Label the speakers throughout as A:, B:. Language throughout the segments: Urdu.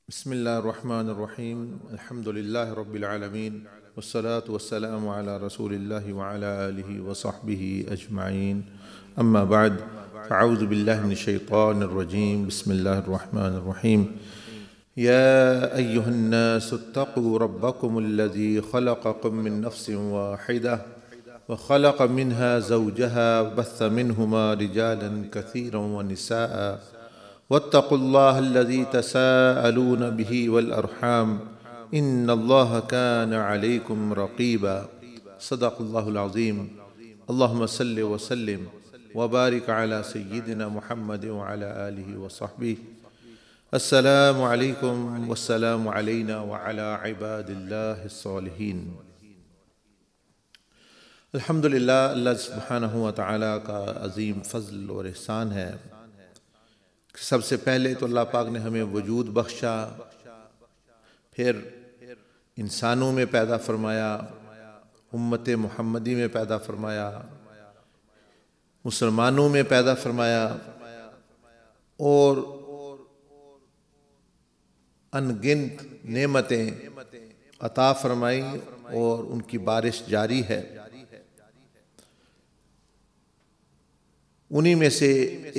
A: بسم الله الرحمن الرحيم الحمد لله رب العالمين والصلاة والسلام على رسول الله وعلى آله وصحبه أجمعين أما بعد فأعوذ بالله من الشيطان الرجيم بسم الله الرحمن الرحيم يا أيها الناس اتقوا ربكم الذي خلقكم من نفس واحدة وخلق منها زوجها وبث منهما رجالا كثيرا ونساء واتقوا الله الذي تساءلون به والأرحام إن الله كان عليكم رقيبا صدق الله العظيم اللهم صل وسلم وبارك على سيدنا محمد وعلى آله وصحبه السلام علیکم والسلام علینا وعلى عباد اللہ الصالحین۔ الحمدللہ، اللہ سبحانہ و تعالیٰ کا عظیم فضل اور احسان ہے۔ سب سے پہلے تو اللہ پاک نے ہمیں وجود بخشا، پھر انسانوں میں پیدا فرمایا، امت محمدی میں پیدا فرمایا، مسلمانوں میں پیدا فرمایا اور ان گنت نعمتیں عطا فرمائی اور ان کی بارش جاری ہے۔ انہی میں سے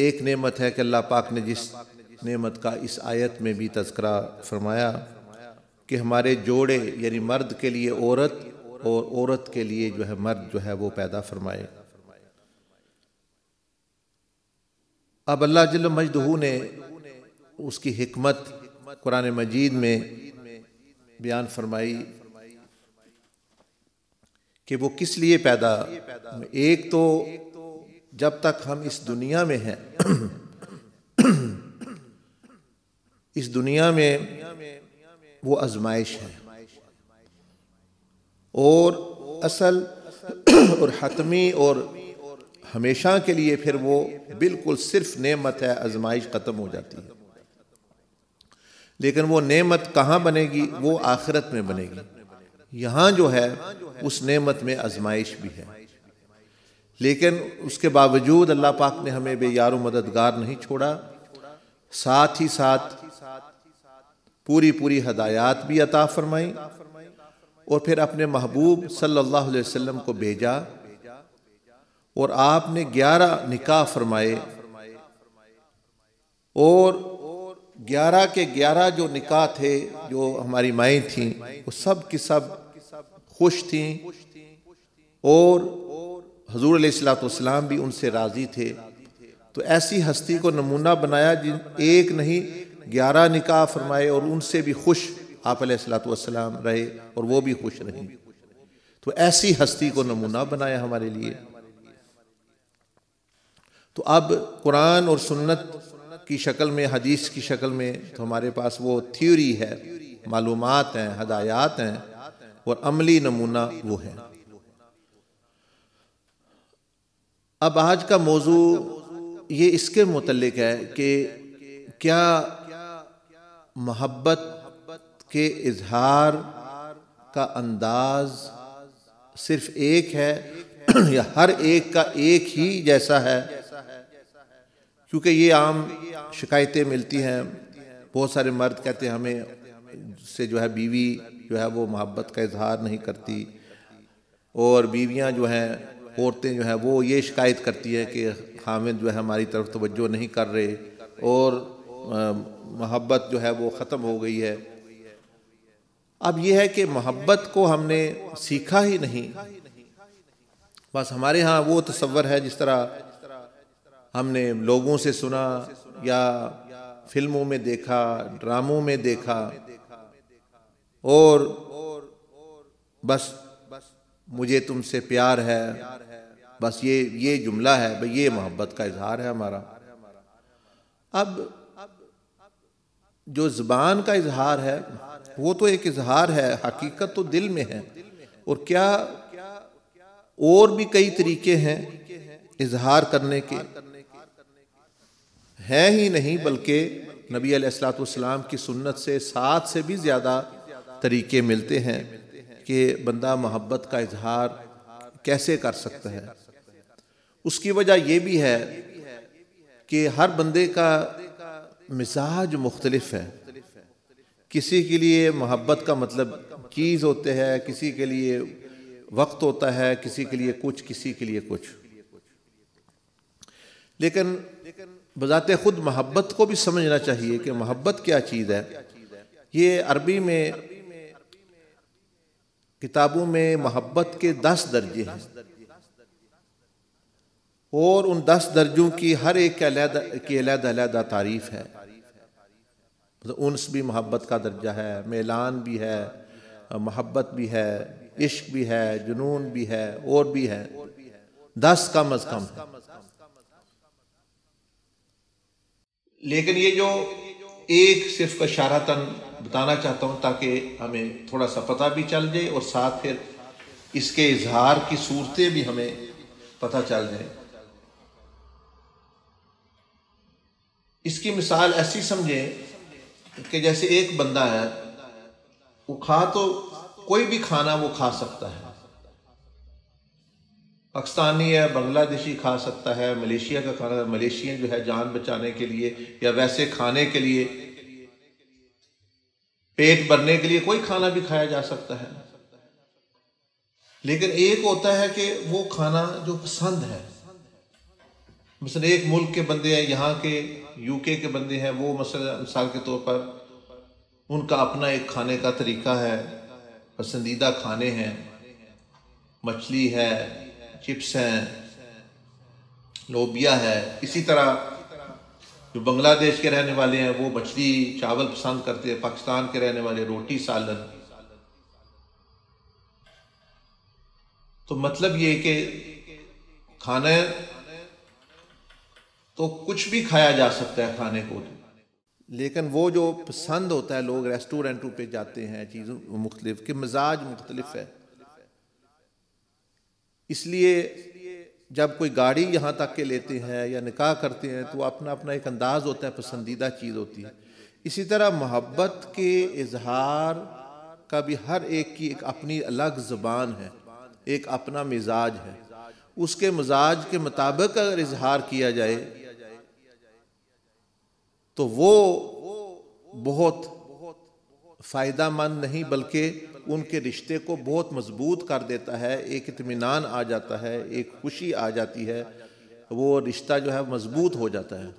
A: ایک نعمت ہے کہ اللہ پاک نے جس نعمت کا اس آیت میں بھی تذکرہ فرمایا کہ ہمارے جوڑے یعنی مرد کے لیے عورت اور عورت کے لیے مرد وہ پیدا فرمائے۔ اب اللہ جل مجدہ نے اس کی حکمت قرآن مجید میں بیان فرمائی کہ وہ کس لیے پیدا۔ ایک تو جب تک ہم اس دنیا میں ہیں اس دنیا میں وہ آزمائش ہے، اور اصل اور حتمی اور ہمیشہ کے لیے پھر وہ بالکل صرف نعمت ہے، آزمائش ختم ہو جاتی ہے۔ لیکن وہ نعمت کہاں بنے گی؟ وہ آخرت میں بنے گی۔ یہاں اس نعمت میں آزمائش بھی ہے، لیکن اس کے باوجود اللہ پاک نے ہمیں بے یار و مددگار نہیں چھوڑا، ساتھ ہی ساتھ پوری ہدایات بھی عطا فرمائیں، اور پھر اپنے محبوب صلی اللہ علیہ وسلم کو بھیجا، اور آپ نے 11 نکاح فرمائے، اور 11 کے 11 جو نکاح تھے جو ہماری مائیں تھیں وہ سب کی سب خوش تھیں، اور حضور علیہ السلام بھی ان سے راضی تھے۔ تو ایسی ہستی کو نمونہ بنایا جن ایک نہیں 11 نکاح فرمائے اور ان سے بھی خوش آپ علیہ السلام رہے اور وہ بھی خوش رہیں۔ تو ایسی ہستی کو نمونہ بنایا ہمارے لیے۔ تو اب قرآن اور سنت کی شکل میں، حدیث کی شکل میں تو ہمارے پاس وہ تھیوری ہے، معلومات ہیں، ہدایات ہیں، اور عملی نمونہ وہ ہے۔ اب آج کا موضوع یہ اس کے متعلق ہے کہ کیا محبت کے اظہار کا انداز صرف ایک ہے یا ہر ایک کا ایک ہی جیسا ہے؟ کیونکہ یہ عام شکایتیں ملتی ہیں، بہت سارے مرد کہتے ہیں ہمیں سے بیوی وہ محبت کا اظہار نہیں کرتی، اور بیویاں عورتیں وہ یہ شکایت کرتی ہیں کہ خاوند ہماری طرف توجہ نہیں کر رہے، اور محبت وہ ختم ہو گئی ہے۔ اب یہ ہے کہ محبت کو ہم نے سیکھا ہی نہیں، بس ہمارے ہاں وہ تصور ہے جس طرح ہم نے لوگوں سے سنا یا فلموں میں دیکھا، ڈراموں میں دیکھا، اور بس مجھے تم سے پیار ہے، بس یہ جملہ ہے، بھئی یہ محبت کا اظہار ہے ہمارا۔ اب جو زبان کا اظہار ہے وہ تو ایک اظہار ہے، حقیقت تو دل میں ہے، اور کیا اور بھی کئی طریقے ہیں اظہار کرنے کے؟ ہیں ہی نہیں، بلکہ نبی علیہ السلام کی سنت سے 7 سے بھی زیادہ طریقے ملتے ہیں کہ بندہ محبت کا اظہار کیسے کر سکتا ہے۔ اس کی وجہ یہ بھی ہے کہ ہر بندے کا مزاج مختلف ہے، کسی کے لیے محبت کا مطلب چیز ہوتے ہے، کسی کے لیے وقت ہوتا ہے، کسی کے لیے کچھ، کسی کے لیے کچھ. لیکن بذات خود محبت کو بھی سمجھنا چاہیے کہ محبت کیا چیز ہے. یہ عربی میں کتابوں میں محبت کے 10 درجے ہیں، اور ان 10 درجوں کی ہر ایک کی علیحدہ علیحدہ تعریف ہے. انس بھی محبت کا درجہ ہے، میلان بھی ہے، محبت بھی ہے، عشق بھی ہے، جنون بھی ہے، اور بھی ہے. 10 کم از کم ہے. لیکن یہ جو ایک صرف اشارتاً بتانا چاہتا ہوں تاکہ ہمیں تھوڑا سا پتہ بھی چل جائے، اور ساتھ پھر اس کے اظہار کی صورتیں بھی ہمیں پتہ چل جائیں. اس کی مثال ایسی سمجھیں کہ جیسے ایک بندہ ہے، وہ تو کوئی بھی کھانا وہ کھا سکتا ہے. پاکستانی ہے، بنگلہ دیشی کھا سکتا ہے، ملیشیا کا کھانا، ملیشین جو ہے جان بچانے کے لیے یا ویسے کھانے کے لیے، پیٹ بھرنے کے لیے کوئی کھانا بھی کھایا جا سکتا ہے. لیکن ایک ہوتا ہے کہ وہ کھانا جو پسند ہے. مثلا ایک ملک کے بندے ہیں، یہاں کے یو کے بندے ہیں، وہ مثال کے طور پر ان کا اپنا ایک کھانے کا طریقہ ہے، پسندیدہ کھانے ہیں، مچھلی ہے، چپس ہیں، لوبیا ہے. اسی طرح جو بنگلہ دیش کے رہنے والے ہیں وہ مچھلی چاول پسند کرتے ہیں، پاکستان کے رہنے والے روٹی سالن. تو مطلب یہ کہ کھانا تو کچھ بھی کھایا جا سکتا ہے کھانے کو، لیکن وہ جو پسند ہوتا ہے، لوگ ریسٹورنٹوں پہ جاتے ہیں، چیزوں مختلف کہ مزاج مختلف ہے. اس لیے جب کوئی گاڑی یہاں تک کے لیتے ہیں یا نکاح کرتے ہیں تو اپنا اپنا ایک انداز ہوتا ہے، پسندیدہ چیز ہوتی ہے. اسی طرح محبت کے اظہار کا بھی ہر ایک کی ایک اپنی الگ زبان ہے، ایک اپنا مزاج ہے. اس کے مزاج کے مطابق اگر اظہار کیا جائے تو وہ بہت فائدہ مند نہیں، بلکہ ان کے رشتے کو بہت مضبوط کر دیتا ہے. ایک اطمینان آ جاتا ہے، ایک خوشی آ جاتی ہے، وہ رشتہ جو ہے مضبوط ہو جاتا ہے.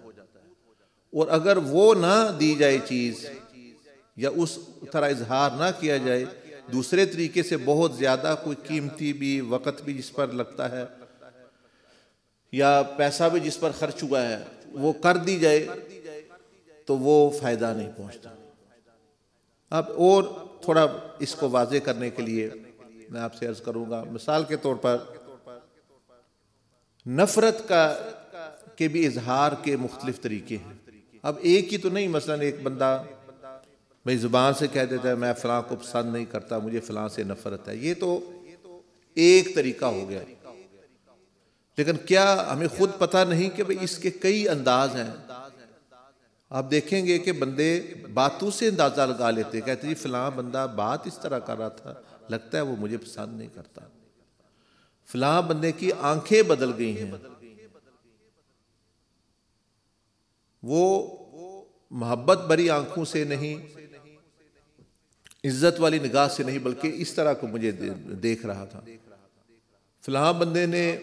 A: اور اگر وہ نہ دی جائے چیز یا اس طرح اظہار نہ کیا جائے، دوسرے طریقے سے بہت زیادہ کوئی قیمتی بھی وقت بھی جس پر لگتا ہے یا پیسہ بھی جس پر خرچ ہوا ہے وہ کر دی جائے تو وہ فائدہ نہیں پہنچتا. اب اور تھوڑا اس کو واضح کرنے کے لیے میں آپ سے عرض کروں گا، مثال کے طور پر نفرت کے بھی اظہار کے مختلف طریقے ہیں. اب ایک ہی تو نہیں، مثلا ایک بندہ میں زبان سے کہہ دیتا ہے میں فلاں کو پسند نہیں کرتا، مجھے فلاں سے نفرت ہے، یہ تو ایک طریقہ ہو گیا. لیکن کیا ہمیں خود پتہ نہیں کہ اس کے کئی انداز ہیں. آپ دیکھیں گے کہ بندے باتوں سے اندازہ لگا لیتے، کہتے جی فلاں بندہ بات اس طرح کر رہا تھا، لگتا ہے وہ مجھے پسند نہیں کرتا. فلاں بندے کی آنکھیں بدل گئی ہیں، وہ محبت بری آنکھوں سے نہیں، عزت والی نگاہ سے نہیں، بلکہ اس طرح کو مجھے دیکھ رہا تھا. فلاں بندے نے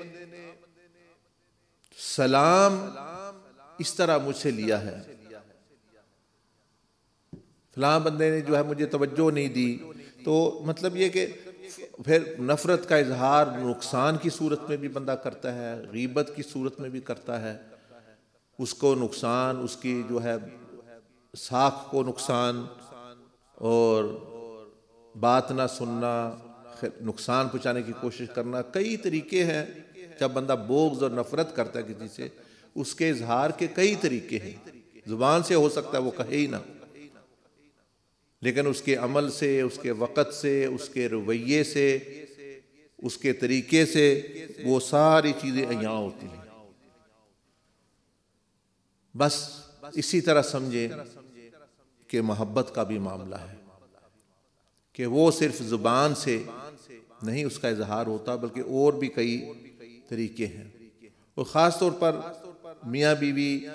A: سلام اس طرح مجھ سے لیا ہے، فلاں بندے نے جو ہے مجھے توجہ نہیں دی. تو مطلب یہ کہ پھر نفرت کا اظہار نقصان کی صورت میں بھی بندہ کرتا ہے، غیبت کی صورت میں بھی کرتا ہے. اس کو نقصان، اس کی جو ہے ساکھ کو نقصان، اور بات نہ سننا، نقصان پہنچانے کی کوشش کرنا، کئی طریقے ہیں. جب بندہ بغض اور نفرت کرتا ہے کسی سے، اس کے اظہار کے کئی طریقے ہیں. زبان سے ہو سکتا ہے وہ کہے ہی نہ، لیکن اس کے عمل سے، اس کے وقت سے، اس کے رویے سے، اس کے طریقے سے وہ ساری چیزیں عیاں ہوتی ہیں. بس اسی طرح سمجھیں کہ محبت کا بھی معاملہ ہے کہ وہ صرف زبان سے نہیں اس کا اظہار ہوتا، بلکہ اور بھی کئی طریقے ہیں. اور خاص طور پر میاں بیوی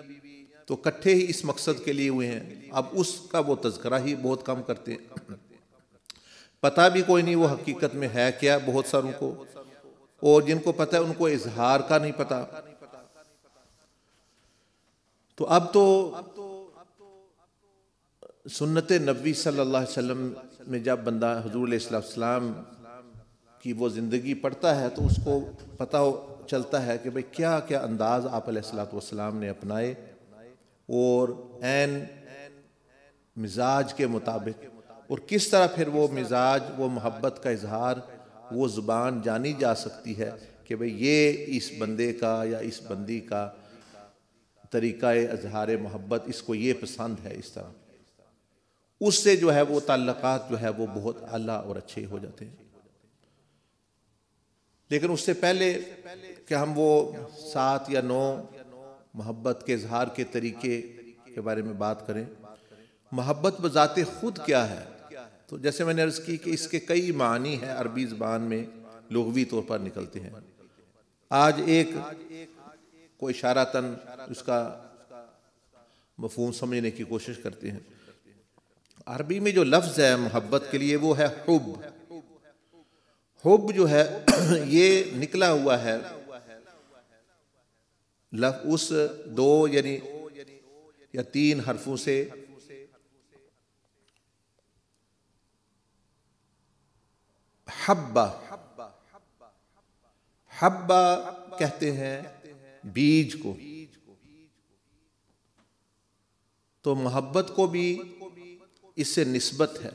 A: تو کٹھے ہی اس مقصد کے لیے ہوئے ہیں، اب اس کا وہ تذکرہ ہی بہت کم کرتے ہیں، پتہ بھی کوئی نہیں وہ حقیقت میں ہے کیا بہت ساروں کو، اور جن کو پتہ ہے ان کو اظہار کا نہیں پتہ۔ تو اب تو سنت نبوی صلی اللہ علیہ وسلم میں جب بندہ حضور علیہ السلام کی وہ زندگی پڑھتا ہے تو اس کو پتہ چلتا ہے کہ بھئی کیا کیا انداز آپ علیہ السلام نے اپنائے، اور عین مزاج کے مطابق، اور کس طرح پھر وہ مزاج، وہ محبت کا اظہار، وہ زبان جانی جا سکتی ہے کہ بھئی یہ اس بندے کا یا اس بندی کا طریقہ اظہار محبت، اس کو یہ پسند ہے، اس طرح اس سے جو ہے وہ تعلقات جو ہے وہ بہت اعلیٰ اور اچھے ہو جاتے ہیں۔ لیکن اس سے پہلے کہ ہم وہ 7 یا 9 محبت کے اظہار کے طریقے کے بارے میں بات کریں، محبت بذات خود کیا ہے، تو جیسے میں نے عرض کی کہ اس کے کئی معنی ہیں، عربی زبان میں لغوی طور پر نکلتے ہیں۔ آج ایک کو اشارتاً اس کا مفہوم سمجھنے کی کوشش کرتے ہیں۔ عربی میں جو لفظ ہے محبت کے لیے وہ ہے حب۔ حب جو ہے یہ نکلا ہوا ہے اس 2 یعنی یا 3 حرفوں سے، حبہ، حبہ کہتے ہیں بیج کو، تو محبت کو بھی اس سے نسبت ہے،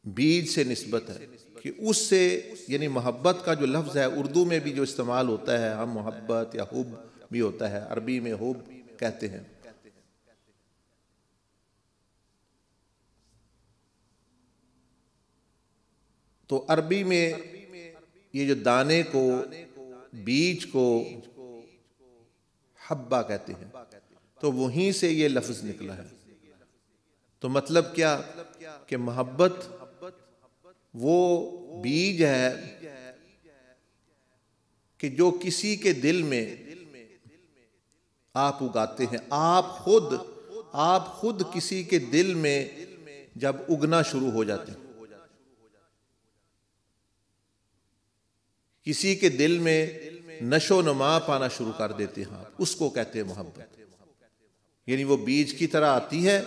A: بیج سے نسبت ہے کہ اس سے، یعنی محبت کا جو لفظ ہے اردو میں بھی جو استعمال ہوتا ہے، ہم محبت یا حب بھی ہوتا ہے، عربی میں حب کہتے ہیں۔ تو عربی میں یہ جو دانے کو، بیج کو حبہ کہتے ہیں، تو وہیں سے یہ لفظ نکلا ہے۔ تو مطلب کیا کہ محبت وہ بیج ہے کہ جو کسی کے دل میں آپ اگاتے ہیں، آپ خود کسی کے دل میں جب اگنا شروع ہو جاتے ہیں، کسی کے دل میں نشو نما پانا شروع کر دیتے ہیں، اس کو کہتے ہیں محبت، یعنی وہ بیج کی طرح آتی ہے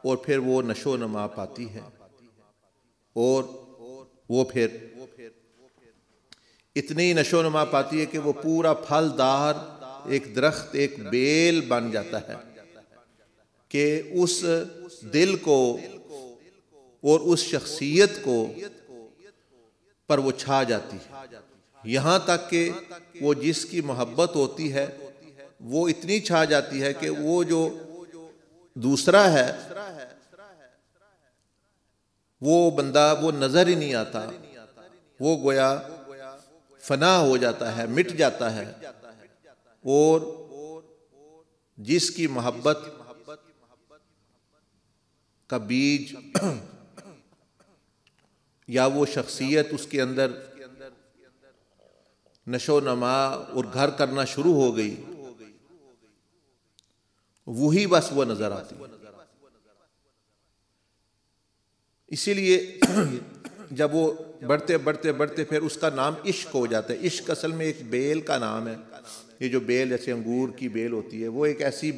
A: اور پھر وہ نشو نما پاتی ہے، اور وہ پھر اتنی نشو نما پاتی ہے کہ وہ پورا پھلدار ایک درخت، ایک بیل بن جاتا ہے کہ اس دل کو اور اس شخصیت کو پر وہ چھا جاتی ہے، یہاں تک کہ وہ جس کی محبت ہوتی ہے وہ اتنی چھا جاتی ہے کہ وہ جو دوسرا ہے وہ بندہ وہ نظر ہی نہیں آتا، وہ گویا فنا ہو جاتا ہے، مٹ جاتا ہے، اور جس کی محبت کا بیج یا وہ شخصیت اس کے اندر نشو نما اور گھر کرنا شروع ہو گئی، وہی بس وہ نظر آتی ہے۔ اسی لیے جب وہ بڑھتے بڑھتے بڑھتے پھر اس کا نام عشق ہو جاتا ہے۔ عشق اصل میں ایک بیل کا نام ہے، یہ جو بیل جیسے انگور کی بیل ہوتی ہے، وہ ایک ایسی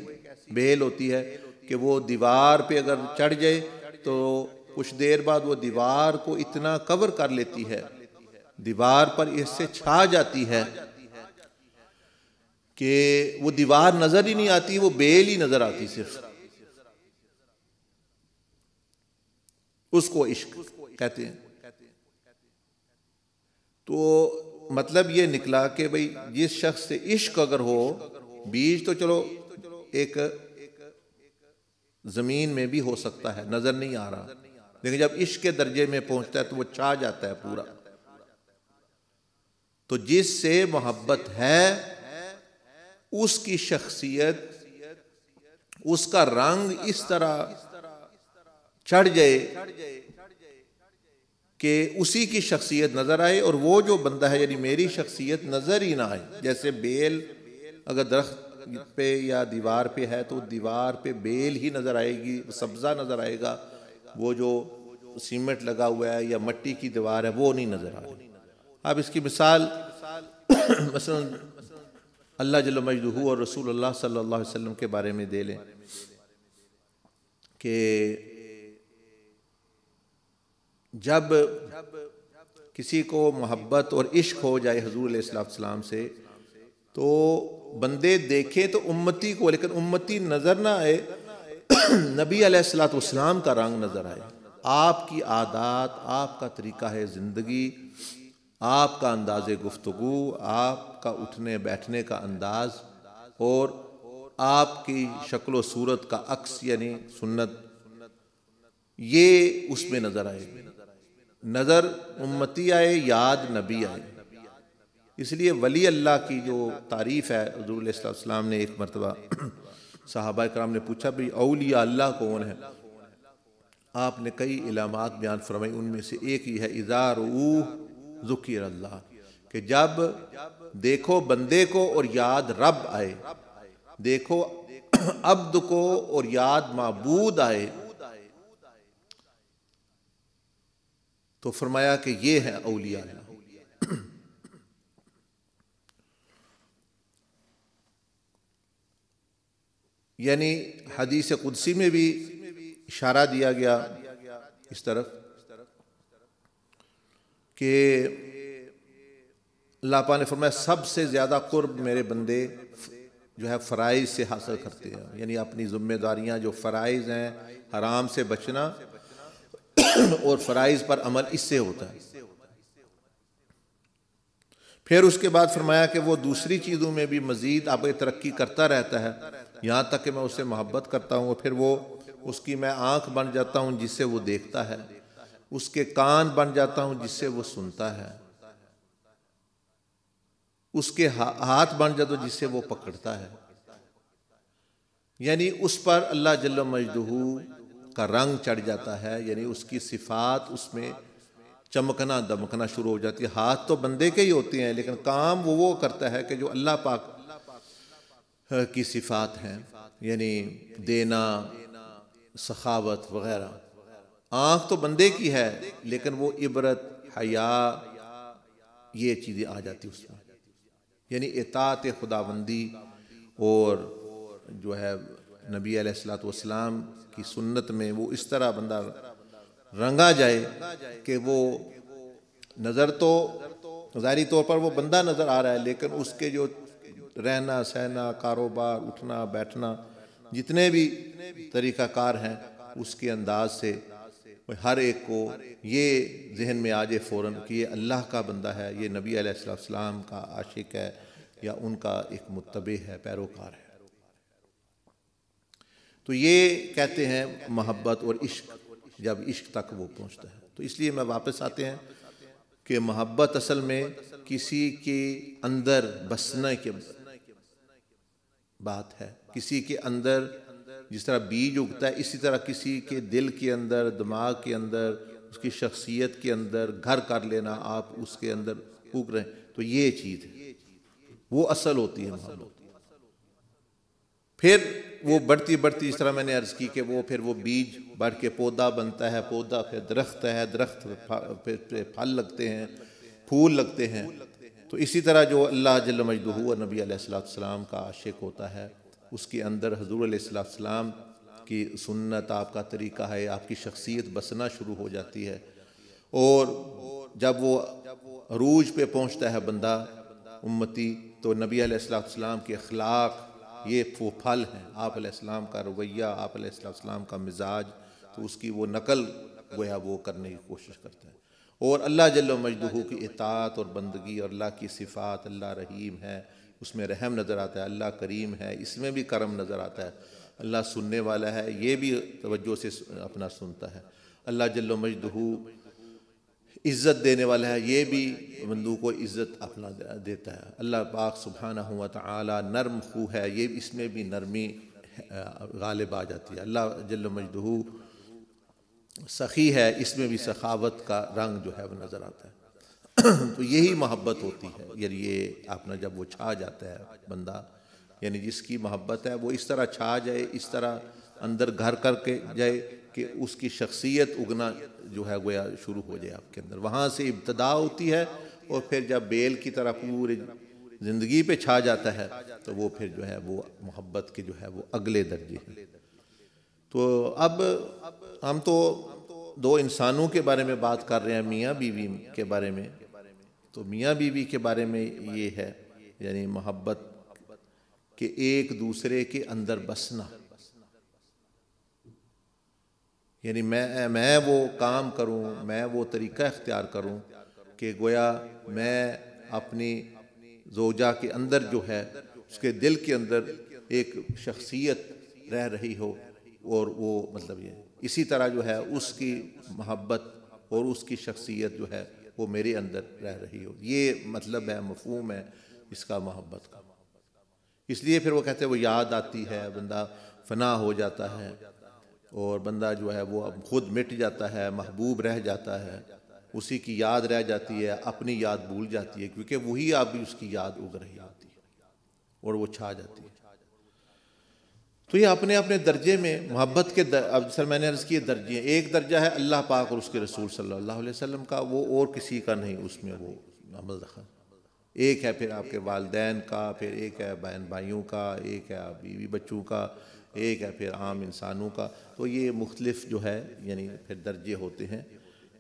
A: بیل ہوتی ہے کہ وہ دیوار پہ اگر چڑھ جائے تو کچھ دیر بعد وہ دیوار کو اتنا کور کر لیتی ہے، دیوار پر اس سے چھا جاتی ہے کہ وہ دیوار نظر ہی نہیں آتی، وہ بیل ہی نظر آتی صرف، اس کو عشق کہتے ہیں۔ تو مطلب یہ نکلا کہ بھئی جس شخص سے عشق اگر ہو، بیج تو چلو ایک زمین میں بھی ہو سکتا ہے، نظر نہیں آ رہا، لیکن جب عشق کے درجے میں پہنچتا ہے تو وہ چھا جاتا ہے پورا۔ تو جس سے محبت ہے اس کی شخصیت، اس کا رنگ اس طرح چڑھ جائے کہ اسی کی شخصیت نظر آئے، اور وہ جو بندہ ہے یعنی میری شخصیت نظر ہی نہ آئے۔ جیسے بیل اگر درخت پہ یا دیوار پہ ہے تو دیوار پہ بیل ہی نظر آئے گی، سبزہ نظر آئے گا، وہ جو سیمنٹ لگا ہوا ہے یا مٹی کی دیوار ہے وہ نہیں نظر آ رہی۔ اب اس کی مثال مثلا اللہ جل مجدہ اور رسول اللہ صلی اللہ علیہ وسلم کے بارے میں دے لیں کہ جب کسی کو محبت اور عشق ہو جائے حضور علیہ السلام سے تو بندے دیکھیں تو امتی کو، لیکن امتی نظر نہ آئے، نبی علیہ السلام کا رنگ نظر آئے، آپ کی عادات، آپ کا طریقہ ہے زندگی، آپ کا انداز گفتگو، آپ کا اٹھنے بیٹھنے کا انداز اور آپ کی شکل و صورت کا عکس یعنی سنت، یہ اس میں نظر آئے، نظر امتی آئے، یاد نبی آئے۔ اس لیے ولی اللہ کی جو تعریف ہے، حضور علیہ السلام نے ایک مرتبہ صحابہ کرام نے پوچھا بھئی اولیاء اللہ کون ہے؟ آپ نے کئی علامات بیان فرمائی، ان میں سے ایک ہی ہے اذا رؤوہ ذکر اللہ، کہ جب دیکھو بندے کو اور یاد رب آئے، دیکھو عبد کو اور یاد معبود آئے، تو فرمایا کہ یہ ہے اولیاء اللہ۔ یعنی حدیث قدسی میں بھی اشارہ دیا گیا اس طرف کہ اللہ پاک نے فرمایا سب سے زیادہ قرب میرے بندے جو ہے فرائض سے حاصل کرتے ہیں، یعنی اپنی ذمہ داریاں جو فرائض ہیں، حرام سے بچنا اور فرائض پر عمل اس سے ہوتا ہے۔ پھر اس کے بعد فرمایا کہ وہ دوسری چیزوں میں بھی مزید آگے ترقی کرتا رہتا ہے، یہاں تک کہ میں اس سے محبت کرتا ہوں، پھر وہ اس کی میں آنکھ بن جاتا ہوں جس سے وہ دیکھتا ہے، اس کے کان بن جاتا ہوں جس سے وہ سنتا ہے، اس کے ہاتھ بن جاتا ہوں جس سے وہ پکڑتا ہے۔ یعنی اس پر اللہ جل مجدہ کا رنگ چڑھ جاتا ہے، یعنی اس کی صفات اس میں چمکنا دمکنا شروع ہو جاتی ہے۔ ہاتھ تو بندے کے ہی ہوتے ہیں لیکن کام وہ کرتا ہے کہ جو اللہ پاک کی صفات ہیں، یعنی دینا، سخاوت وغیرہ۔ آنکھ تو بندے کی ہے لیکن وہ عبرت، حیا، یہ چیزیں آ جاتی اس میں، یعنی اطاعت خداوندی اور جو ہے نبی علیہ السلام کی سنت میں وہ اس طرح بندہ رنگا جائے کہ وہ نظر تو ظاہری طور پر وہ بندہ نظر آ رہا ہے لیکن اس کے جو رہنا سہنا، کاروبار، اٹھنا بیٹھنا، جتنے بھی طریقہ کار ہیں اس کے انداز سے ہر ایک کو یہ ذہن میں آ جائے فوراً کہ یہ اللہ کا بندہ ہے، یہ نبی علیہ السلام کا عاشق ہے یا ان کا ایک متبع ہے، پیروکار ہے۔ تو یہ کہتے ہیں محبت اور عشق، جب عشق تک وہ پہنچتا ہے۔ تو اس لیے میں واپس آتے ہیں کہ محبت اصل میں کسی کے اندر بسنے کی بات ہے، کسی کے اندر جس طرح بیج اگتا ہے اسی طرح کسی کے دل کے اندر، دماغ کے اندر، اس کی شخصیت کے اندر گھر کر لینا، آپ اس کے اندر اگ رہے ہیں، تو یہ چیز ہے، وہ اصل ہوتی ہے محبت۔ پھر وہ بڑھتی بڑھتی، جس طرح میں نے عرض کی کہ وہ پھر وہ بیج بڑھ کے پودا بنتا ہے، پودا پھر درخت ہے، درخت پھر پھل لگتے ہیں، پھول لگتے ہیں۔ تو اسی طرح جو اللہ جل مجدہ اور نبی علیہ السلام کا عاشق ہوتا ہے، اس کے اندر حضور علیہ السلام کی سنت، آپ کا طریقہ ہے، آپ کی شخصیت بسنا شروع ہو جاتی ہے۔ اور جب وہ عروج پہ پہنچتا ہے بندہ امتی، تو نبی علیہ السلام کے اخلاق یہ وہ پھل ہیں، آپ علیہ السلام کا رویہ، آپ علیہ السلام کا مزاج، تو اس کی وہ نقل گویا وہ کرنے کی کوشش کرتا ہے۔ اور اللہ جل مجدہ کی اطاعت اور بندگی اور اللہ کی صفات، اللہ رحیم ہے، اس میں رحم نظر آتا ہے، اللہ کریم ہے، اس میں بھی کرم نظر آتا ہے، اللہ سننے والا ہے، یہ بھی توجہ سے اپنا سنتا ہے، اللہ جل مجدہ عزت دینے والا ہے، یہ بھی بندوں کو عزت اپنا دیتا ہے، اللہ پاک سبحانہ و تعالی نرم خو ہے، یہ اس میں بھی نرمی غالب آ جاتی ہے، اللہ جل مجدہ سخی ہے، اس میں بھی سخاوت کا رنگ جو ہے وہ نظر آتا ہے۔ تو یہی محبت ہوتی ہے، یعنی یہ اپنا جب وہ چھا جاتا ہے بندہ یعنی جس کی محبت ہے وہ اس طرح چھا جائے، اس طرح اندر گھر کر کے جائے کہ اس کی شخصیت اگنا جو ہے گویا شروع ہو جائے آپ کے اندر. وہاں سے ابتدا ہوتی ہے، اور پھر جب بیل کی طرح پورے زندگی پہ چھا جاتا ہے تو وہ پھر جو ہے وہ محبت کے جو ہے وہ اگلے درجے ہیں. تو اب ہم تو دو انسانوں کے بارے میں بات کر رہے ہیں، میاں بیوی کے بارے میں. تو میاں بیوی کے بارے میں یہ ہے یعنی محبت کہ ایک دوسرے کے اندر بسنا، یعنی میں وہ کام کروں، میں وہ طریقہ اختیار کروں کہ گویا میں اپنی زوجہ کے اندر جو ہے اس کے دل کے اندر ایک شخصیت رہ رہی ہو، اور وہ مطلب یہ اسی طرح جو ہے اس کی محبت اور اس کی شخصیت جو ہے وہ میرے اندر رہ رہی ہو. یہ مطلب ہے، مفہوم ہے اس کا محبت کا. اس لیے پھر وہ کہتے ہیں وہ یاد آتی ہے، بندہ فنا ہو جاتا ہے، اور بندہ جو ہے وہ خود مٹ جاتا ہے، محبوب رہ جاتا ہے، اسی کی یاد رہ جاتی ہے، اپنی یاد بھول جاتی ہے، کیونکہ وہی اب بھی اس کی یاد اگ رہی ہوتی ہے اور وہ چھا جاتی ہے. تو یہ اپنے اپنے درجے میں محبت کے اب سر میں نے عرض کی درجے ہیں. ایک درجہ ہے اللہ پاک اور اس کے رسول صلی اللہ علیہ وسلم کا، وہ اور کسی کا نہیں اس میں وہ عمل دخل. ایک ہے پھر آپ کے والدین کا، پھر ایک ہے بہن بھائیوں کا، ایک ہے بیوی بچوں کا، ایک ہے پھر عام انسانوں کا. تو یہ مختلف جو ہے یعنی پھر درجے ہوتے ہیں.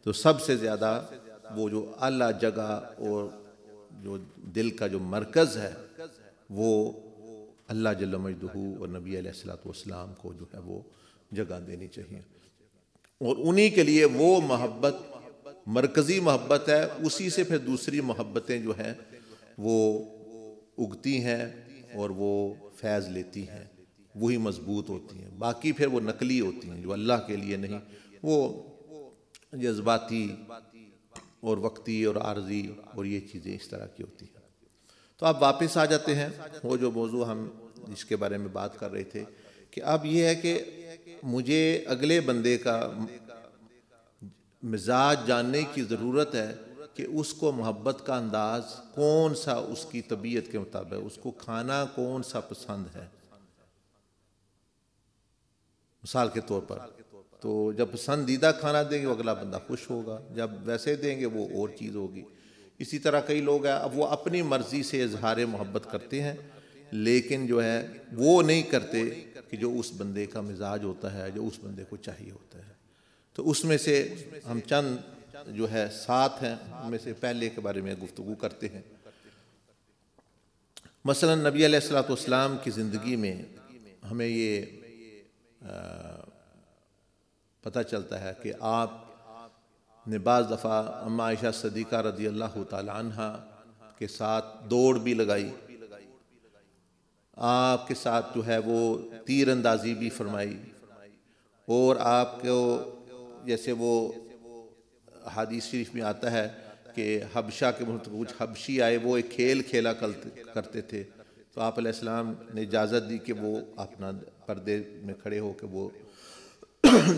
A: تو سب سے زیادہ وہ جو اعلیٰ جگہ اور جو دل کا جو مرکز ہے وہ اللہ جل مجدہ اور نبی علیہ الصلوۃ والسلام کو جو ہے وہ جگہ دینی چاہیے. اور انہی کے لیے وہ محبت مرکزی محبت ہے، اسی سے پھر دوسری محبتیں جو ہیں وہ اگتی ہیں اور وہ فیض لیتی ہیں، وہی مضبوط ہوتی ہیں. باقی پھر وہ نقلی ہوتی ہیں جو اللہ کے لیے نہیں، وہ جذباتی اور وقتی اور عارضی اور یہ چیزیں اس طرح کی ہوتی ہیں. تو اب واپس آ جاتے ہیں وہ جو موضوع ہم جس کے بارے میں بات کر رہے تھے کہ اب یہ ہے کہ مجھے اگلے بندے کا مزاج جاننے کی ضرورت ہے کہ اس کو محبت کا انداز کون سا اس کی طبیعت کے مطابق، اس کو کھانا کون سا پسند ہے. مثال کے طور پر تو جب پسندیدہ کھانا دیں گے وہ اگلا بندہ خوش ہوگا، جب ویسے دیں گے وہ اور چیز ہوگی. اسی طرح کئی لوگ ہیں اب وہ اپنی مرضی سے اظہار محبت کرتے ہیں، لیکن جو ہے وہ نہیں کرتے کہ جو اس بندے کا مزاج ہوتا ہے، جو اس بندے کو چاہیے ہوتا ہے. تو اس میں سے ہم چند جو ہے 7 ہیں، ان میں سے پہلے کے بارے میں گفتگو کرتے ہیں. مثلا نبی علیہ الصلوۃ والسلام کی زندگی میں ہمیں یہ پتہ چلتا ہے کہ آپ نے بعض دفعہ اما عائشہ صدیقہ رضی اللہ تعالی عنہ کے ساتھ دوڑ بھی لگائی، آپ کے ساتھ جو ہے وہ تیر اندازی بھی فرمائی، اور آپ کو جیسے وہ حدیث شریف میں آتا ہے کہ حبشہ کے کچھ حبشی آئے، وہ ایک کھیل کھیلا کرتے تھے، تو آپ علیہ السلام نے اجازت دی کہ وہ اپنا پردے میں کھڑے ہو کے وہ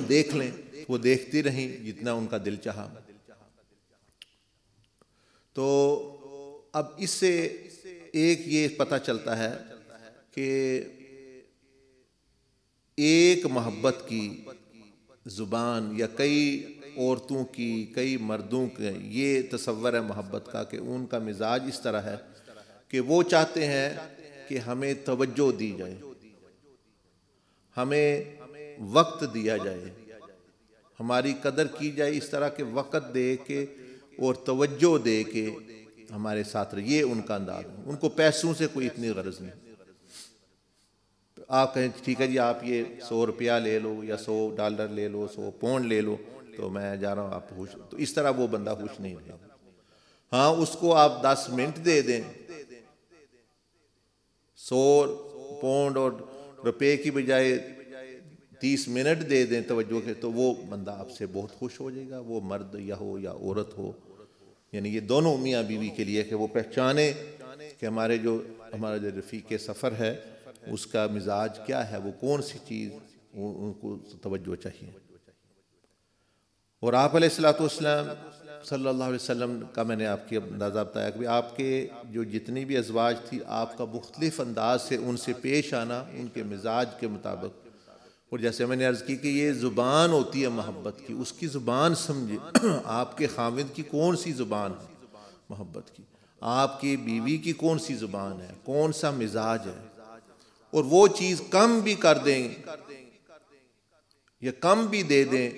A: دیکھ لیں. وہ دیکھتی رہیں جتنا ان کا دل چاہا. تو اب اس سے ایک یہ پتہ چلتا ہے کہ ایک محبت کی زبان یا کئی عورتوں کی، کئی مردوں کے یہ تصور ہے محبت کا کہ ان کا مزاج اس طرح ہے کہ وہ چاہتے ہیں کہ ہمیں توجہ دی جائے، ہمیں وقت دیا جائے، ہماری قدر کی جائے، اس طرح کے وقت دے کے اور توجہ دے کے ہمارے ساتھ رہے. یہ ان کا انداز ہے. ان کو پیسوں سے کوئی اتنی غرض نہیں. آپ کہیں ٹھیک ہے جی آپ یہ 100 روپیہ لے لو یا $100 لے لو، 100 پاؤنڈ لے لو تو میں جا رہا ہوں، آپ خوش. تو اس طرح وہ بندہ خوش نہیں رہے. ہاں اس کو آپ 10 منٹ دے دیں، 100 پاؤنڈ اور روپے کی بجائے 30 منٹ دے دیں توجہ کے، تو وہ بندہ آپ سے بہت خوش ہو جائے گا، وہ مرد یا ہو یا عورت ہو. یعنی یہ دونوں میاں بیوی کے لیے کہ وہ پہچانے کہ ہمارا جو رفیق سفر ہے اس کا مزاج کیا ہے، وہ کون سی چیز ان کو توجہ چاہیے. اور آپ علیہ الصلوۃ والسلام صلی اللہ علیہ وسلم کا میں نے آپ کی اندازہ بتایا کہ آپ کے جو جتنی بھی ازواج تھی آپ کا مختلف انداز سے ان سے پیش آنا ان کے مزاج کے مطابق. اور جیسے میں نے عرض کی کہ یہ زبان ہوتی ہے محبت کی، اس کی زبان سمجھے. آپ کے خاوند کی کون سی زبان ہے محبت کی، آپ کی بیوی کی کون سی زبان ہے، کون سا مزاج ہے، اور وہ چیز کم بھی کر دیں یا کم بھی دے دیں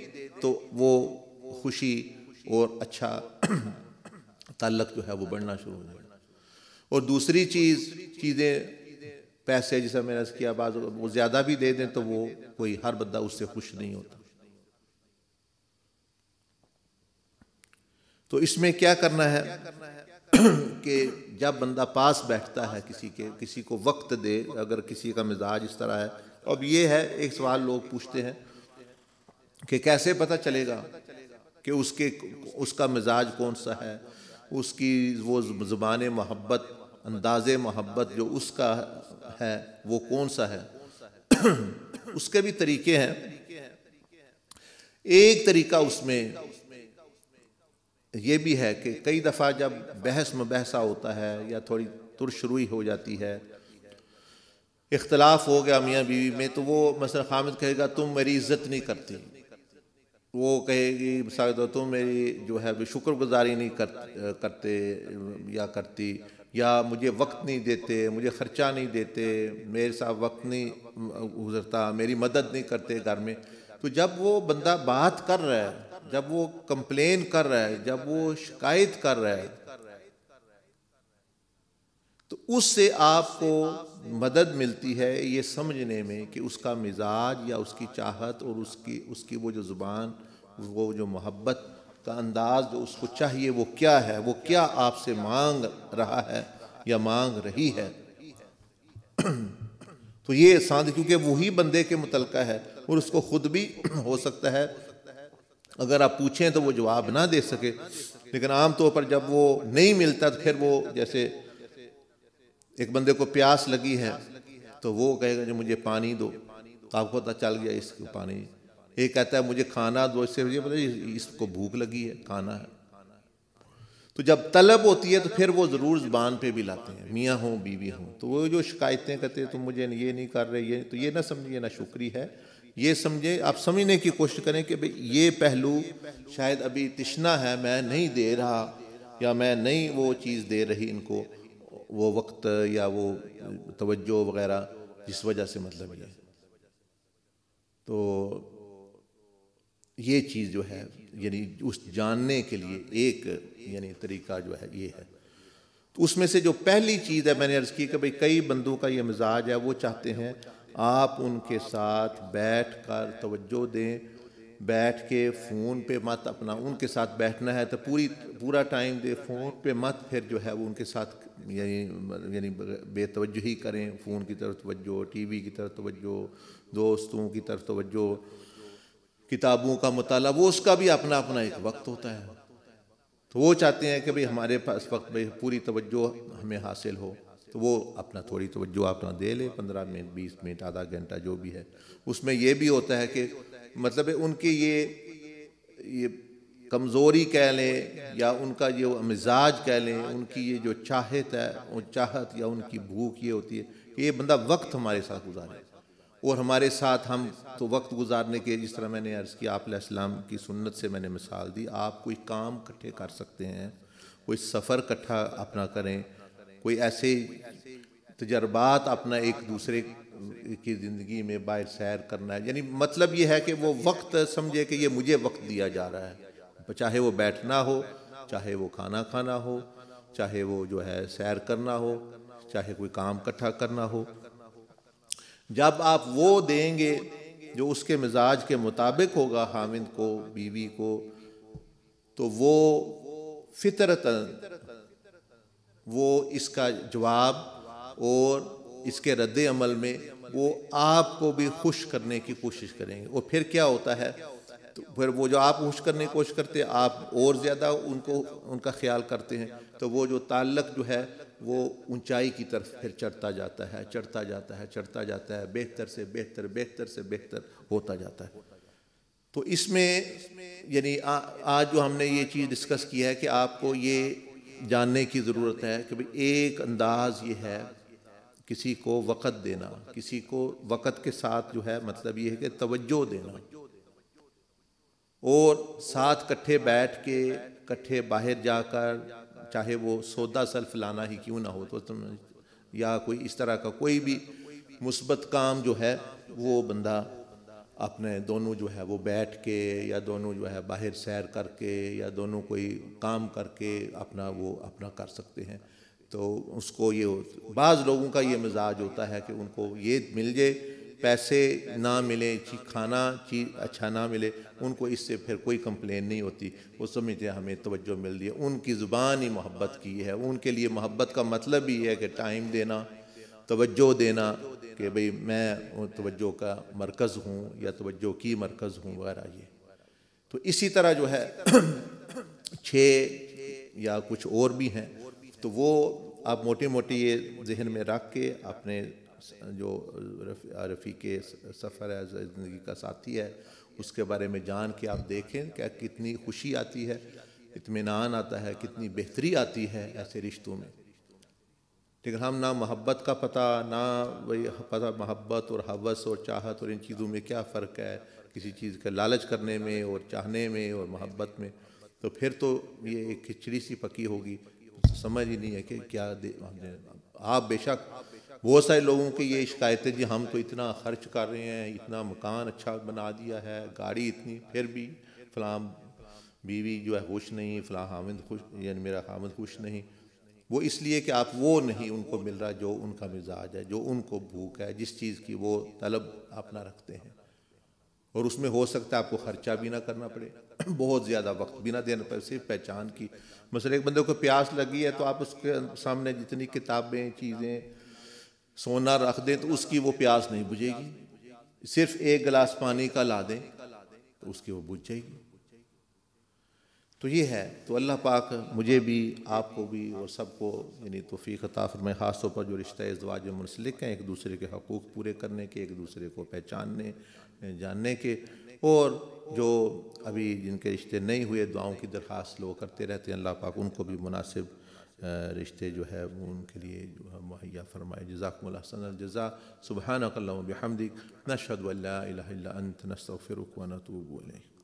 A: تو وہ خوشی اور اچھا تعلق جو ہے وہ بڑھنا شروع ہو جائے. اور دوسری چیزیں پیسے جیسا میں نے عرض کیا بعض وہ زیادہ بھی دے دیں تو وہ کوئی ہر بندہ اس سے خوش نہیں ہوتا. تو اس میں کیا کرنا ہے کہ جب بندہ پاس بیٹھتا ہے کسی کو وقت دے. اگر کسی کا مزاج اس طرح ہے، اب یہ ہے ایک سوال لوگ پوچھتے ہیں کہ کیسے پتہ چلے گا کہ اس کا مزاج کون سا ہے، اس کی وہ زبان محبت، انداز محبت جو اس کا ہے وہ کون سا ہے. اس کے بھی طریقے ہیں. ایک طریقہ اس میں یہ بھی ہے کہ کئی دفعہ جب بحث مباحثہ ہوتا ہے یا تھوڑی ترش روئی ہو جاتی ہے، اختلاف ہو گیا میاں بیوی میں، تو وہ مثلا خامد کہے گا تم میری عزت نہیں کرتی، وہ کہے گی تم میری جو ہے شکر گزاری نہیں کرتے یا کرتی، یا مجھے وقت نہیں دیتے، مجھے خرچہ نہیں دیتے، میرے ساتھ وقت نہیں گزرتا، میری مدد نہیں کرتے گھر میں. تو جب وہ بندہ بات کر رہا ہے، جب وہ کمپلین کر رہا ہے، جب وہ شکایت کر رہا ہے، تو اس سے آپ کو مدد ملتی ہے یہ سمجھنے میں کہ اس کا مزاج یا اس کی چاہت اور اس کی وہ جو زبان، وہ جو محبت کا انداز جو اس کو چاہیے وہ کیا ہے، وہ کیا آپ سے مانگ رہا ہے یا مانگ رہی ہے. تو یہ ساندھ کیونکہ وہی بندے کے متعلقہ ہے، اور اس کو خود بھی ہو سکتا ہے اگر آپ پوچھیں تو وہ جواب نہ دے سکے، لیکن عام طور پر جب وہ نہیں ملتا تو پھر وہ جیسے ایک بندے کو پیاس لگی ہے تو وہ کہے گا جو مجھے پانی دو، آپ کو پتہ چل گیا اس کو پانی. ایک کہتا ہے مجھے کھانا دو، اس سے مجھے پتہ اس کو بھوک لگی ہے، کھانا ہے. تو جب طلب ہوتی ہے تو پھر وہ ضرور زبان پہ بھی لاتے ہیں، میاں ہوں بیوی ہوں. تو وہ جو شکایتیں کرتے ہیں تم مجھے یہ نہیں کر رہے، تو یہ نہ سمجھیے نہ شکری ہے، یہ سمجھے آپ سمجھنے کی کوشش کریں کہ یہ پہلو شاید ابھی تشنا ہے، میں نہیں دے رہا یا میں نہیں وہ چیز دے رہی ان کو، وہ وقت یا وہ توجہ وغیرہ، جس وجہ سے مطلب یہ. تو یہ چیز جو ہے یعنی اس جاننے کے لیے ایک یعنی طریقہ جو ہے یہ ہے. تو اس میں سے جو پہلی چیز ہے میں نے عرض کی کہ کئی بندوں کا یہ مزاج ہے، وہ چاہتے ہیں آپ ان کے ساتھ بیٹھ کر توجہ دیں، بیٹھ کے فون پہ مت اپنا، ان کے ساتھ بیٹھنا ہے تو پورا ٹائم دے، فون پہ مت پھر جو ہے وہ ان کے ساتھ یعنی بے توجہی کریں، فون کی طرف توجہ، ٹی وی کی طرف توجہ، دوستوں کی طرف توجہ، کتابوں کا مطالعہ، وہ اس کا بھی اپنا ایک وقت ہوتا ہے. تو وہ چاہتے ہیں کہ ہمارے پاس وقت پوری توجہ ہمیں حاصل ہو، تو وہ اپنا تھوڑی توجہ اپنا دے لے، 15 منٹ 20 منٹ آدھا گھنٹہ جو بھی ہے. اس میں یہ بھی ہوتا ہے کہ مطلب ان کی یہ کمزوری کہہ لیں یا ان کا جو مزاج کہہ لیں، ان کی یہ جو چاہت ہے، وہ چاہت یا ان کی بھوک یہ ہوتی ہے کہ یہ بندہ وقت ہمارے ساتھ گزارے، اور ہمارے ساتھ ہم تو وقت گزارنے کے جس طرح میں نے عرض کیا آپ علیہ السلام کی سنت سے میں نے مثال دی، آپ کوئی کام اکٹھے کر سکتے ہیں، کوئی سفر اکٹھا اپنا کریں، کوئی ایسے تجربات اپنا ایک دوسرے کی زندگی میں باہر سیر کرنا ہے. یعنی مطلب یہ ہے کہ وہ وقت سمجھے کہ یہ مجھے وقت دیا جا رہا ہے، چاہے وہ بیٹھنا ہو، چاہے وہ کھانا کھانا ہو، چاہے وہ جو ہے سیر کرنا ہو، چاہے کوئی کام اکٹھا کرنا ہو. جب آپ وہ دیں گے جو اس کے مزاج کے مطابق ہوگا خاوند کو، بیوی کو، تو وہ فطرتاً وہ اس کا جواب اور اس کے رد عمل میں وہ آپ کو بھی خوش کرنے کی کوشش کریں گے. اور پھر کیا ہوتا ہے، تو پھر وہ جو آپ خوش کرنے کی کوشش کرتے ہیں، آپ اور زیادہ ان کا خیال کرتے ہیں، تو وہ جو تعلق جو ہے وہ اونچائی کی طرف پھر چڑھتا جاتا ہے، چڑھتا جاتا ہے، چڑھتا جاتا ہے، بہتر سے بہتر، بہتر سے بہتر ہوتا جاتا ہے. تو اس میں یعنی آج جو ہم نے یہ چیز ڈسکس کی ہے کہ آپ کو یہ جاننے کی ضرورت ہے کہ بھئی ایک انداز یہ ہے کسی کو وقت دینا، کسی کو وقت کے ساتھ جو ہے مطلب یہ ہے کہ توجہ دینا، اور ساتھ کٹھے بیٹھ کے کٹھے باہر جا کر، چاہے وہ سودا سلف لانا ہی کیوں نہ ہو تو یا کوئی اس طرح کا کوئی بھی مثبت کام جو ہے وہ بندہ اپنے دونوں جو ہے وہ بیٹھ کے یا دونوں جو ہے باہر سیر کر کے یا دونوں کوئی کام کر کے اپنا کر سکتے ہیں۔ تو اس کو یہ بعض لوگوں کا یہ مزاج ہوتا ہے کہ ان کو یہ مل جائے، پیسے نہ ملیں، کھانا چیز اچھا نہ ملے، ان کو اس سے پھر کوئی کمپلین نہیں ہوتی، وہ سمجھتے ہیں ہمیں توجہ مل رہی ہے، ان کی زبان ہی محبت کی ہے، ان کے لیے محبت کا مطلب ہی ہے کہ ٹائم دینا، توجہ دینا، کہ بھئی میں توجہ کا مرکز ہوں یا توجہ کی مرکز ہوں وغیرہ۔ یہ تو اسی طرح جو ہے 6 یا کچھ اور بھی ہیں، تو وہ آپ موٹی موٹی یہ ذہن میں رکھ کے اپنے جو رفیق سفر ہے، زندگی کا ساتھی ہے، اس کے بارے میں جان کے آپ دیکھیں کہ کتنی خوشی آتی ہے، اطمینان آتا ہے، کتنی بہتری آتی ہے ایسے رشتوں میں۔ لیکن ہم نہ محبت کا پتہ، نہ وہی پتہ محبت اور ہوس اور چاہت اور ان چیزوں میں کیا فرق ہے، کسی چیز کا لالچ کرنے میں اور چاہنے میں اور محبت میں، تو پھر تو یہ ایک کھچڑی سی پکی ہوگی، سمجھ ہی نہیں ہے کہ کیا آپ بے شک بہت سارے لوگوں کی یہ شکایتیں، جی ہم تو اتنا خرچ کر رہے ہیں، اتنا مکان اچھا بنا دیا ہے، گاڑی اتنی، پھر بھی فلاں بیوی جو ہے خوش نہیں، فلاں خامند خوش، یعنی میرا خامند خوش نہیں۔ وہ اس لیے کہ آپ وہ نہیں ان کو مل رہا جو ان کا مزاج ہے، جو ان کو بھوک ہے، جس چیز کی وہ طلب اپنا رکھتے ہیں، اور اس میں ہو سکتا ہے آپ کو خرچہ بھی نہ کرنا پڑے، بہت زیادہ وقت بھی نہ دینا پڑے، صرف پہچان کی۔ مثلا ایک بندے کو پیاس لگی ہے تو آپ اس کے سامنے جتنی کتابیں، چیزیں، سونا رکھ دیں تو اس کی وہ پیاس نہیں بجھے گی، صرف ایک گلاس پانی کا لا دیں تو اس کی وہ بجھ جائے گی۔ تو یہ ہے، تو اللہ پاک مجھے بھی، آپ کو بھی اور سب کو یعنی توفیق عطا فرمائے، خاص طور پر جو رشتہ ازدواج میں منسلک ہیں، ایک دوسرے کے حقوق پورے کرنے کے، ایک دوسرے کو پہچاننے جاننے کے، اور جو ابھی جن کے رشتے نہیں ہوئے دعاؤں کی درخواست لوگ کرتے رہتے ہیں، اللہ پاک ان کو بھی مناسب رشتے جو ہے وہ ان کے لیے جو ہے مہیا فرمائے۔ جزاکم اللہ احسن الجزاء، سبحانک اللہم وبحمدک، نشہد ان لا الہ الا انت، نستغفرک ونتوب الیک۔